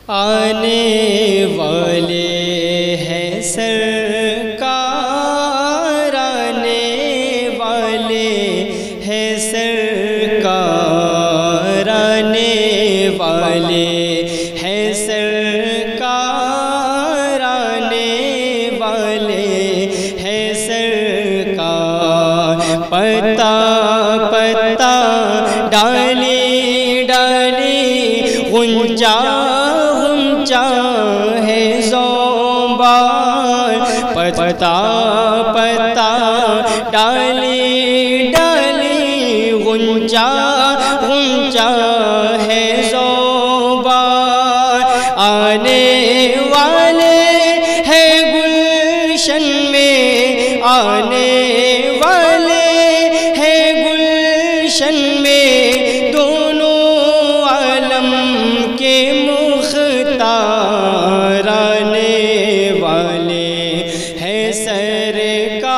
آنے والے ہیں سرکار، آنے والے ہیں سرکار، آنے والے ہیں سرکار، آنے والے ہیں سرکار۔ پتا پتا ڈالی ڈالی غنچہ ہے زوبان، پتا پتا ڈالی ڈالی غنچہ غنچہ ہے زوبان۔ آنے والے ہیں گلشن میں، آنے والے ہیں گلشن میں، دونوں عالم کے مختار، آنے والے ہیں سرکار،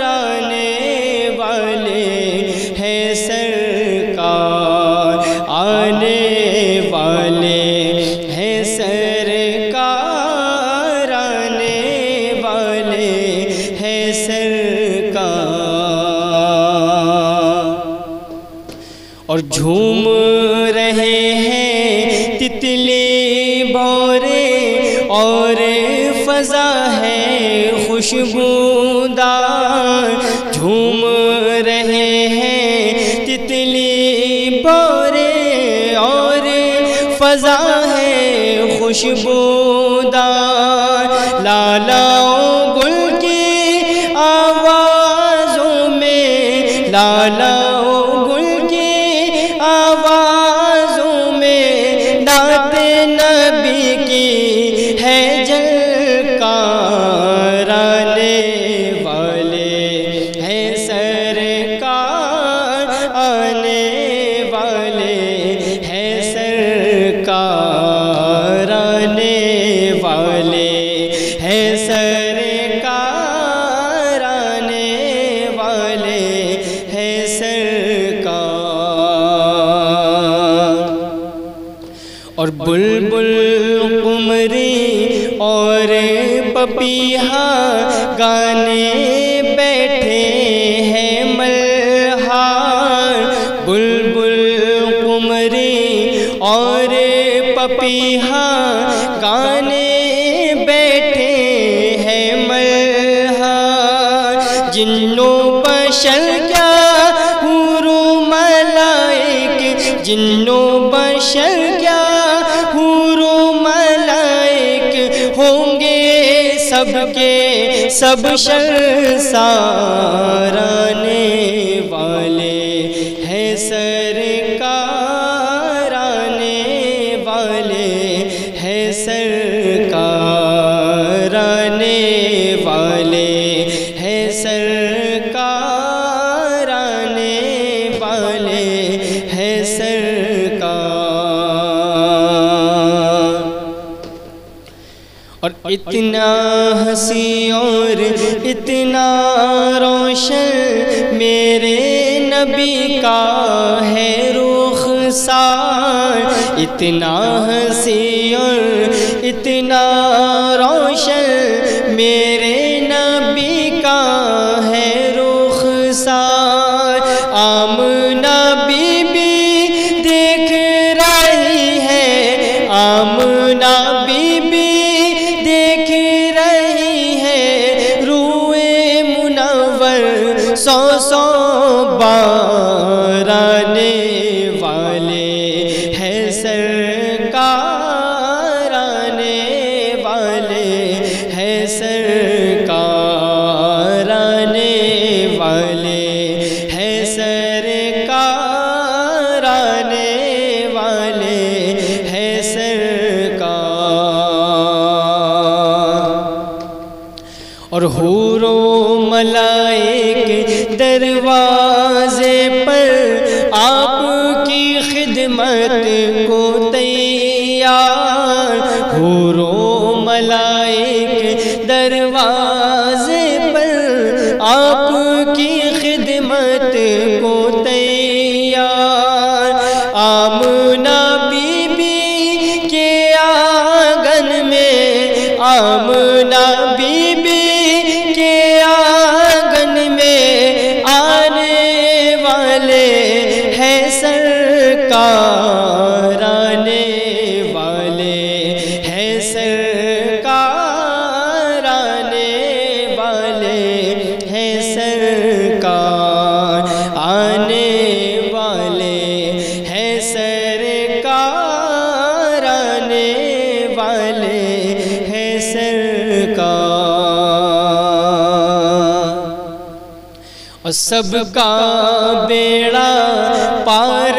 آنے والے ہیں سرکار، آنے والے ہیں سرکار، آنے والے ہیں سرکار۔ اور جھوم رہے ہیں تتلی بورے، اور فضا ہے خوشبودار، جھوم رہے ہیں تتلی بورے، اور فضا ہے خوشبودار۔ لالا گل کی آوازوں میں، لالا گل کی آوازوں میں، نعت نبی کی ہے جلکار، آنے والے ہیں سرکار، آنے والے ہیں سرکار، آنے والے ہیں سرکار، آنے والے ہیں سرکار۔ اور بلبل قمری اور پپیہا گانے بیٹھے ہیں ملہار، بلبل قمری اور پپیہا گانے بیٹھے ہیں ملہار۔ جنو بشر کیا حور و ملائک، جنو بشر کیا حور و ملائک، ہوں گے سب کے سب شرسار، آنے والے ہیں سرکار، آنے والے ہیں سرکار، آنے والے ہیں سرکار، آنے والے ہیں سرکار۔ اور اتنا حسین اور اتنا روشن میرے نبی کا ہے رخسار، اتنا حسین اور اتنا روشن میرے نبی کا ہے رخسار۔ آمنہ بی بی دیکھ رہی ہے، آمنہ بی بی دیکھ رہی ہے، روئے منور سو سو بار، آنے والے ہیں سرکار، آنے والے ہیں سرکار، آنے والے ہیں سرکار، آنے والے ہیں سرکار۔ اور حور و ملائک دروازے پر آپ کی خدمت کو تیار، حور و ملائک دروازے پر آپ کی خدمت کو تیار۔ آمنہ بی بی کے سرکار آنے والے ہیں سرکار آنے والے ہیں سرکار آنے والے ہیں سرکار آنے والے ہیں سرکار اور سب کا بیڑا پار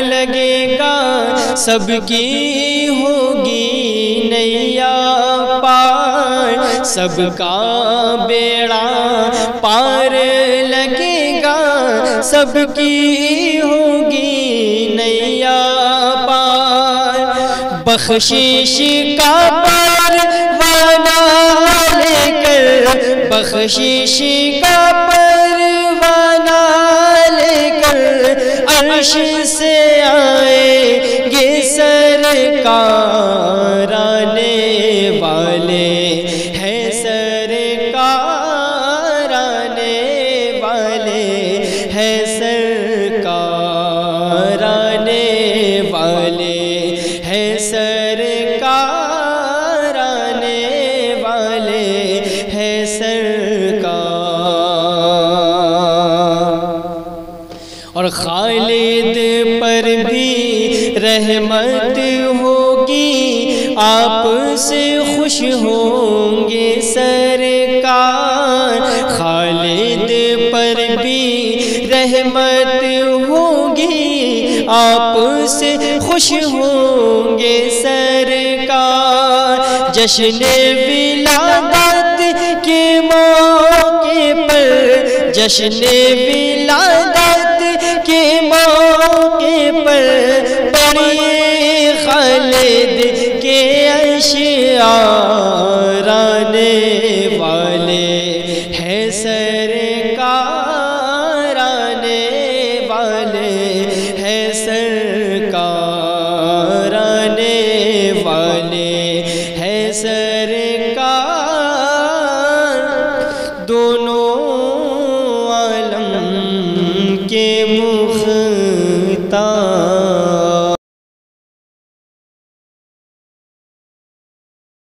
لگے گا سب کی ہوگی نیا پار سب کا بیڑا پار لگے گا سب کی ہوگی نیا پار بخشش کا پروانہ لے کر بخشش کا پروانہ لے کر عرش سے آئیں گے سرکار آنے والے ہیں سرکار آنے والے ہیں سرکار آنے والے ہیں سرکار آنے والے ہیں سرکار اور خالد پر بھی رحمت ہوگی آپ سے خوش ہوں گے سرکار خالد پر بھی رحمت ہوگی آپ سے خوش ہوں گے سرکار جشن ولادت کے موقع پر جشن ولادت کے موقع پر پڑھیے خالد کے اشعار آنے والے ہیں سرکار